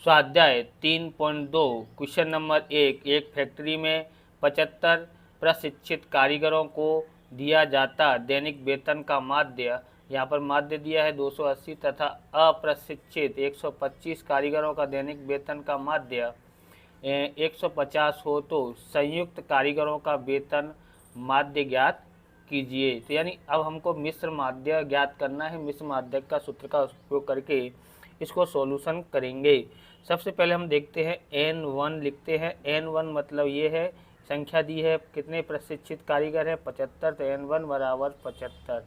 स्वाध्याय 3.2 question number 1। एक factory में 75 प्रशिक्षित कारीगरों को दिया जाता दैनिक वेतन का माध्य, यहाँ पर माध्य दिया है 280 तथा अप्रशिक्षित 125 कारीगरों का दैनिक वेतन का माध्य 150 हो तो संयुक्त कारीगरों का वेतन माध्य ज्ञात कीजिए। तो यानी अब हमको मिश्र माध्य ज्ञात करना है। मिश्र माध्य का सूत्र का उपयोग करके इसको सॉल्यूशन करेंगे। सबसे पहले हम देखते हैं N1 लिखते हैं। N1 मतलब ये है, संख्या दी है, कितने प्रशिक्षित कारीगर है 75, तो N1 बराबर 75।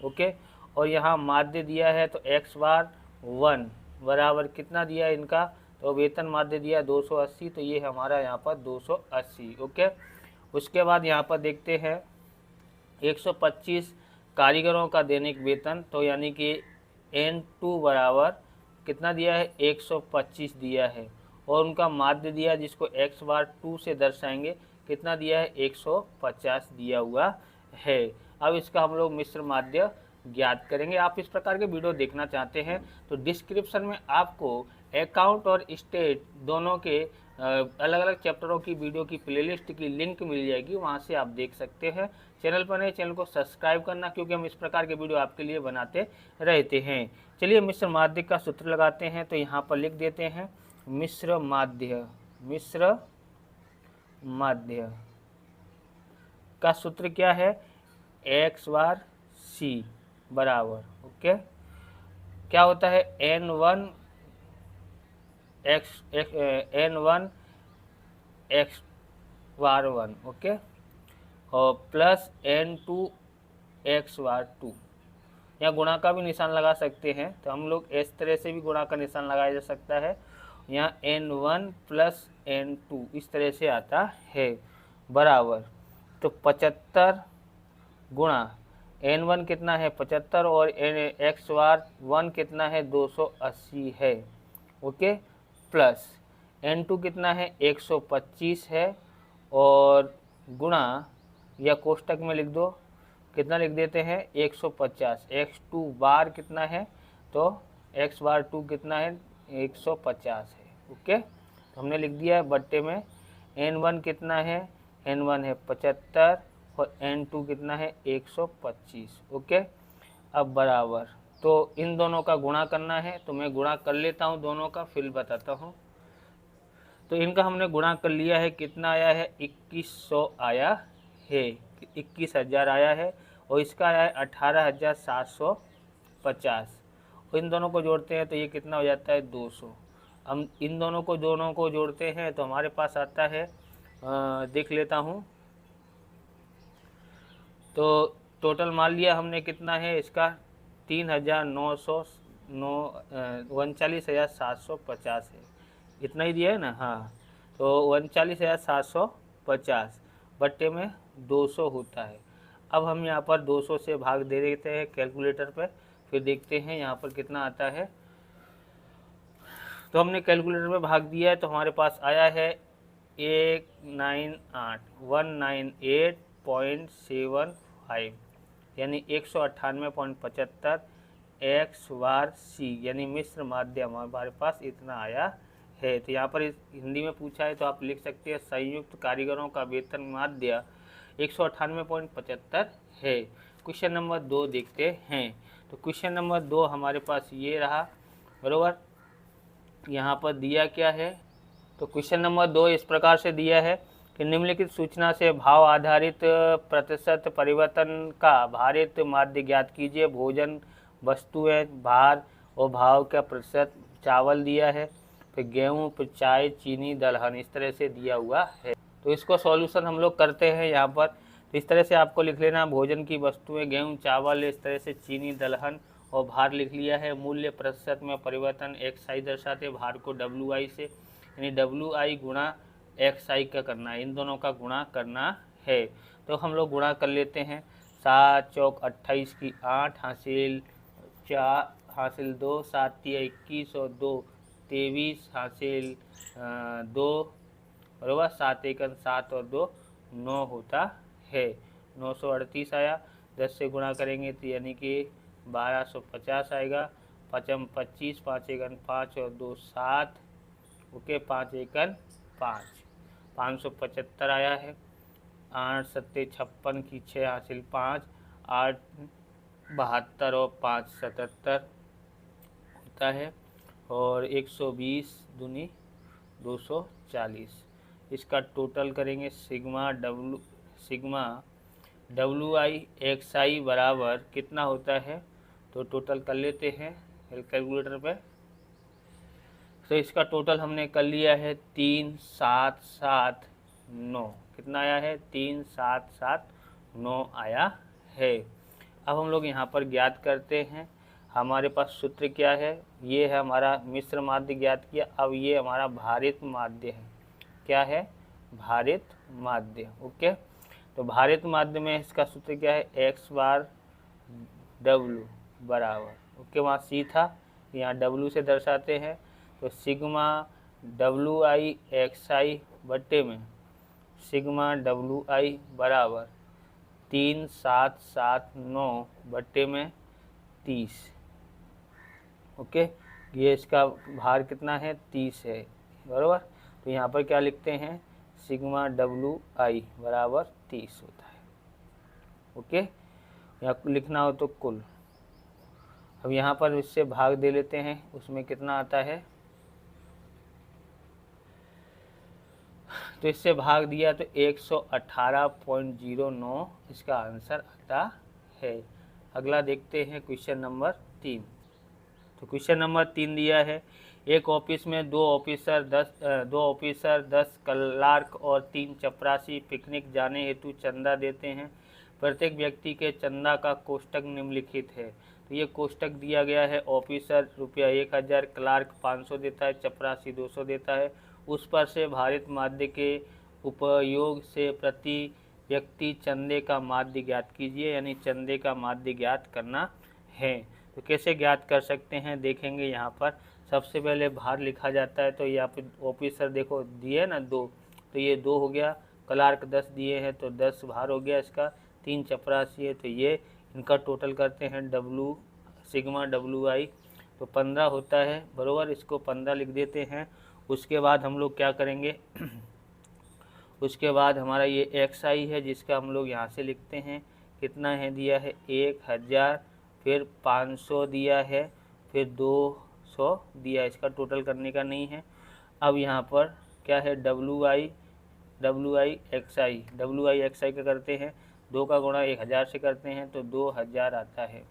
ओके, और यहाँ माध्य दिया है तो x बार 1 बराबर कितना दिया है इनका, तो वेतन माध्य दिया 280, तो ये हमारा यहाँ पर 280। ओके, उसके बाद यहाँ पर देखते हैं 125 कारीगरों का दैनिक वेतन, तो यानी कि N2 बराबर कितना दिया है 125 दिया है, और उनका माध्य दिया जिसको x बार 2 से दर्शाएंगे, कितना दिया है 150 दिया हुआ है। अब इसका हम लोग मिश्र माध्य ज्ञात करेंगे। आप इस प्रकार के वीडियो देखना चाहते हैं तो डिस्क्रिप्शन में आपको अकाउंट और स्टेट दोनों के अलग अलग चैप्टरों की वीडियो की प्लेलिस्ट की लिंक मिल जाएगी, वहां से आप देख सकते हैं। चैनल पर नए, चैनल को सब्सक्राइब करना, क्योंकि हम इस प्रकार के वीडियो आपके लिए बनाते रहते हैं। चलिए मिश्र माध्य का सूत्र लगाते हैं। तो यहाँ पर लिख देते हैं मिश्र माध्य। मिश्र माध्य का सूत्र क्या है, x बार c बराबर, ओके, क्या होता है N1 x बार 1, ओके, और प्लस N2 x बार 2। यहाँ गुणा का भी निशान लगा सकते हैं, तो हम लोग इस तरह से भी गुणा का निशान लगाया जा सकता है। यहाँ N1 प्लस N2 इस तरह से आता है, बराबर, तो 75 गुणा N1 कितना है 75 और x बार 1 कितना है 280 है, ओके, प्लस N2 कितना है 125 है, और गुणा या कोष्टक में लिख दो, कितना लिख देते हैं 150। x2 बार कितना है, तो x बार 2 कितना है 150 है, ओके, तो हमने लिख दिया है बट्टे में। N1 कितना है, N1 है 75 और N2 कितना है 125, ओके। अब बराबर, तो इन दोनों का गुणा करना है, तो मैं गुणा कर लेता हूँ दोनों का, फिर बताता हूँ। तो इनका हमने गुणा कर लिया है, कितना आया है 2100 आया है, 21,000 आया है, और इसका आया है 18,750। और इन दोनों को जोड़ते हैं तो ये कितना हो जाता है 200। हम इन दोनों को जोड़ते हैं तो हमारे पास आता है, देख लेता हूँ, तो टोटल मान लिया हमने कितना है इसका 39,750 है, इतना ही दिया है ना, हाँ, तो 39,750 बट्टे में 200 होता है। अब हम यहाँ पर 200 से भाग दे देते हैं कैलकुलेटर पर, फिर देखते हैं यहाँ पर कितना आता है। तो हमने कैलकुलेटर में भाग दिया है, तो हमारे पास आया है 198,198.75, यानी 198.75 x बार c, यानी मिश्र माध्यम हमारे पास इतना आया है। तो यहाँ पर हिंदी में पूछा है तो आप लिख सकते हैं संयुक्त कारीगरों का वेतन माध्य 198.75 है। क्वेश्चन नंबर 2 देखते हैं। तो क्वेश्चन नंबर 2 हमारे पास ये रहा, बरोबर। यहाँ पर दिया क्या है, तो क्वेश्चन नंबर 2 इस प्रकार से दिया है कि निम्नलिखित सूचना से भाव आधारित प्रतिशत परिवर्तन का भारित माध्य ज्ञात कीजिए। भोजन वस्तुएं भार और भाव का प्रतिशत, चावल दिया है, फिर गेहूँ, फिर चाय, चीनी, दलहन, इस तरह से दिया हुआ है। तो इसको सॉल्यूशन हम लोग करते हैं यहाँ पर। तो इस तरह से आपको लिख लेना, भोजन की वस्तुएं गेहूँ, चावल, इस तरह से चीनी, दलहन, और भार लिख लिया है। मूल्य प्रतिशत में परिवर्तन XI दर्शाते, भार को WI से, यानी WI गुणा XI का करना है, इन दोनों का गुणा करना है। तो हम लोग गुणा कर लेते हैं। 7 चौक 28 की 8 हासिल 4 हासिल 2, 7 तिया 21 और 2 23 हासिल 2, बराबर, 7 एकन 7 और 2 9 होता है, 938 आया। 10 से गुणा करेंगे तो यानी कि 1250 आएगा। 5 25, 5 एकन 5 और 2 7, ओके 5 एकन 5, 575 आया है। 8 सत्ते 56 की 6 हासिल 5, 8 72 और 5 77 होता है। और 120 दूनी 240। इसका टोटल करेंगे सिग्मा डब्लू आई एक्स आई बराबर कितना होता है, तो टोटल कर लेते हैं कैलकुलेटर पे। तो इसका टोटल हमने कर लिया है 3779। कितना आया है, 3779 आया है। अब हम लोग यहाँ पर ज्ञात करते हैं। हमारे पास सूत्र क्या है, ये है हमारा मिश्र माध्य ज्ञात किया। अब ये हमारा भारित माध्य है। क्या है, भारित माध्य। ओके, तो भारित माध्य में इसका सूत्र क्या है, एक्स बार डब्लू बराबर, ओके वहाँ सी था, यहाँ डब्लू से दर्शाते हैं। तो सिग्मा डब्लू आई एक्स आई बट्टे में सिग्मा डब्लू आई बराबर 3779 बट्टे में 30। ओके, ये इसका भार कितना है, 30 है बराबर। तो यहाँ पर क्या लिखते हैं, सिग्मा डब्लू आई बराबर 30 होता है। ओके, यहाँ लिखना हो तो कुल। अब यहाँ पर इससे भाग दे लेते हैं, उसमें कितना आता है, तो इससे भाग दिया तो 118.09 इसका आंसर आता है। अगला देखते हैं क्वेश्चन नंबर 3। तो क्वेश्चन नंबर 3 दिया है, एक ऑफिस में दो ऑफिसर 10 क्लार्क और 3 चपरासी पिकनिक जाने हेतु चंदा देते हैं। प्रत्येक व्यक्ति के चंदा का कोष्टक निम्नलिखित है। तो ये कोष्टक दिया गया है, ऑफिसर रुपया 1000, क्लार्क 500 देता है, चपरासी 200 देता है। उस पर से भारित माध्य के उपयोग से प्रति व्यक्ति चंदे का माध्य ज्ञात कीजिए, यानी चंदे का माध्य ज्ञात करना है। तो कैसे ज्ञात कर सकते हैं, देखेंगे। यहाँ पर सबसे पहले भार लिखा जाता है। तो यहाँ पे ऑफिसर देखो दिए ना 2, तो ये 2 हो गया। क्लार्क 10 दिए हैं तो 10 भार हो गया इसका। 3 चपरासी है तो ये इनका टोटल करते हैं डब्लू सिग्मा डब्लू आई, तो 15 होता है बराबर। इसको 15 लिख देते हैं। उसके बाद हम लोग क्या करेंगे उसके बाद हमारा ये एक्स आई है, जिसका हम लोग यहाँ से लिखते हैं। कितना है दिया है, 1000, फिर 500 दिया है, फिर 200 दिया है। इसका टोटल करने का नहीं है। अब यहाँ पर क्या है, डब्लू आई एक्स आई का करते हैं। 2 का गुणा 1000 से करते हैं तो 2000 आता है।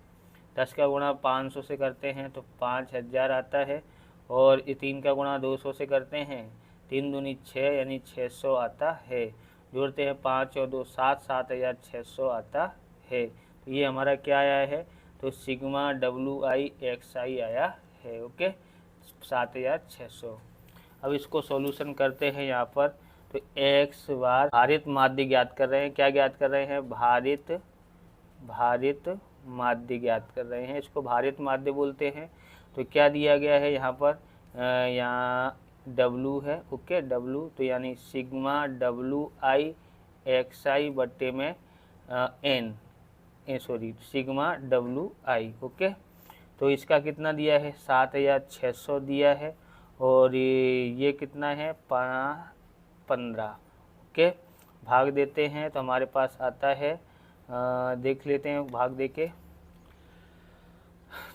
10 का गुणा 500 से करते हैं तो 5000 आता है। और 3 का गुणा 200 से करते हैं, 3 दूनी 6 यानी 600 आता है। जोड़ते हैं 5 और 2 7, 7600 आता है। तो ये हमारा क्या आया है, तो सिग्मा डब्लू आई एक्स आई आया है। ओके, 7600। अब इसको सॉल्यूशन करते हैं यहाँ पर। तो एक्स बार भारित माध्य ज्ञात कर रहे हैं। क्या ज्ञात कर रहे हैं, भारित माध्य ज्ञात कर रहे हैं। इसको भारित माध्य बोलते हैं। तो क्या दिया गया है यहाँ पर, यहाँ W है। ओके, W, तो यानी सिग्मा डब्लू आई एक्स आई बट्टे में सिग्मा डब्लू आई। ओके, तो इसका कितना दिया है, 7600 दिया है। और ये कितना है, 15। ओके, भाग देते हैं तो हमारे पास आता है, देख लेते हैं भाग दे के।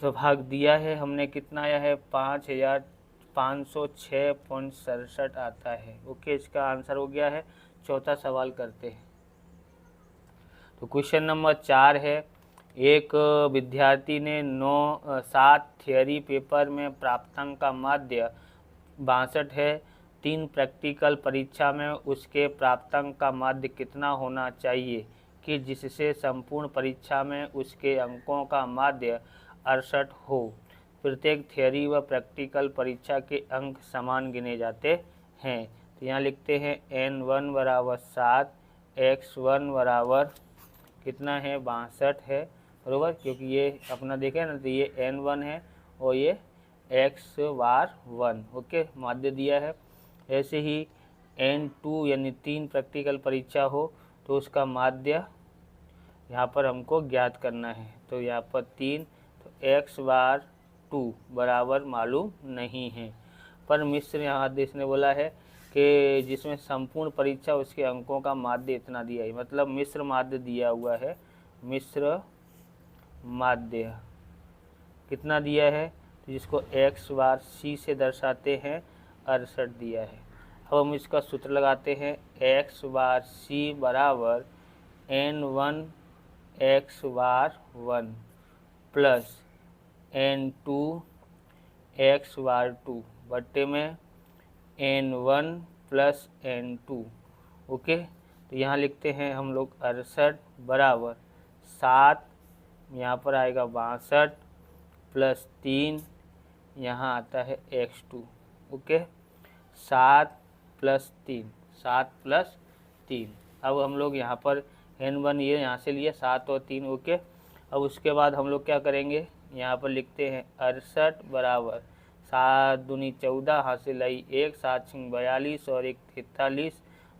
तो भाग दिया है हमने, कितना आया है, 5506.67 आता है। ओके, इसका आंसर हो गया है। चौथा सवाल करते हैं। तो क्वेश्चन नंबर 4 है, एक विद्यार्थी ने 7 थियरी पेपर में प्राप्तांक का माध्य 62 है। 3 प्रैक्टिकल परीक्षा में उसके प्राप्तांक का माध्य कितना होना चाहिए कि जिससे संपूर्ण परीक्षा में उसके अंकों का माध्य 68 हो। प्रत्येक थियरी व प्रैक्टिकल परीक्षा के अंक समान गिने जाते हैं। तो यहाँ लिखते हैं N1 बराबर 7, X1 बराबर कितना है, 62 है बराबर, क्योंकि ये अपना देखें ना, तो ये N1 है और ये X बार 1। ओके, माध्य दिया है। ऐसे ही N2 यानी 3 प्रैक्टिकल परीक्षा हो तो उसका माध्य यहाँ पर हमको ज्ञात करना है। तो यहाँ पर 3, तो X बार 2 बराबर मालूम नहीं है। पर मिश्र यहाँ देश ने बोला है कि जिसमें संपूर्ण परीक्षा उसके अंकों का माध्य इतना दिया है, मतलब मिश्र माध्य दिया हुआ है। मिश्र माध्य कितना दिया है, तो जिसको x बार c से दर्शाते हैं 68 दिया है। अब हम इसका सूत्र लगाते हैं, x बार c बराबर n1 x बार 1 प्लस n2 x बार 2 बट्टे में n1 प्लस n2। ओके, तो यहाँ लिखते हैं हम लोग 68 बराबर 7, यहाँ पर आएगा 62 प्लस 3, यहाँ आता है x2। Okay, 7 plus 3, 7 plus 3। अब हम लोग यहाँ पर n1 ये यहाँ से लिए 7 और 3। ओके, अब उसके बाद हम लोग क्या करेंगे, यहाँ पर लिखते हैं 68 बराबर 7 दूनी 14, हाथ से लाई 1, 7 छिंग 42 और 1 43,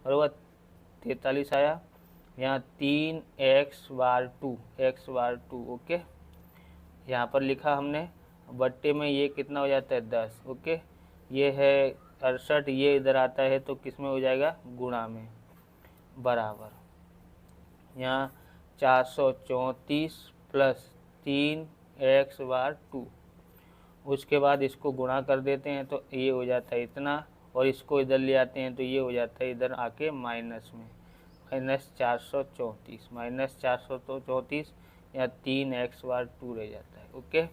बराबर 43 आया। यहाँ 3x बार 2, x बार 2। ओके, यहाँ पर लिखा हमने, बट्टे में ये कितना हो जाता है 10। ओके, ये है 68, ये इधर आता है तो किस में हो जाएगा, गुणा में, बराबर यहाँ 434 प्लस 3x बार 2। उसके बाद इसको गुणा कर देते हैं तो ये हो जाता है इतना, और इसको इधर ले आते हैं तो ये हो जाता है इधर आके माइनस में, -434 या 3x बार 2 रह जाता है। ओके,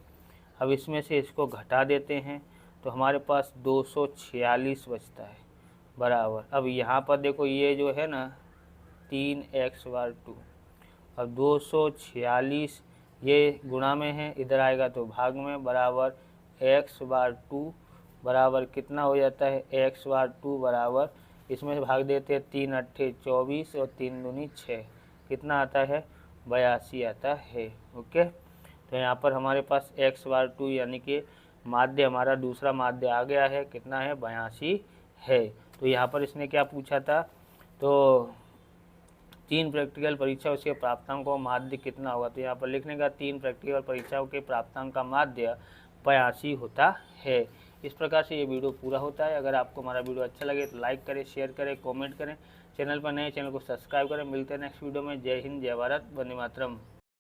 अब इसमें से इसको घटा देते हैं तो हमारे पास 246 बचता है, बराबर। अब यहाँ पर देखो ये जो है ना 3x बार 2, अब 246 ये गुणा में है, इधर आएगा तो भाग में, बराबर x बार 2 बराबर कितना हो जाता है, x बार 2 बराबर, इसमें से भाग देते हैं 3 अट्ठे 24 और 3 दूनी 6, कितना आता है, 82 आता है। ओके, तो यहाँ पर हमारे पास x बार 2 यानी कि माध्य हमारा दूसरा माध्य आ गया है, कितना है, 82 है। तो यहाँ पर इसने क्या पूछा था, तो 3 प्रैक्टिकल परीक्षा उसके प्राप्तांक का माध्य कितना होगा, तो यहाँ पर लिखने का 3 प्रैक्टिकल परीक्षाओं के प्राप्तांक का माध्य 82 होता है। इस प्रकार से ये वीडियो पूरा होता है। अगर आपको हमारा वीडियो अच्छा लगे तो लाइक करें, शेयर करें, कमेंट करें। चैनल पर नए चैनल को सब्सक्राइब करें। मिलते हैं नेक्स्ट वीडियो में। जय हिंद, जय भारत, वंदे मातरम।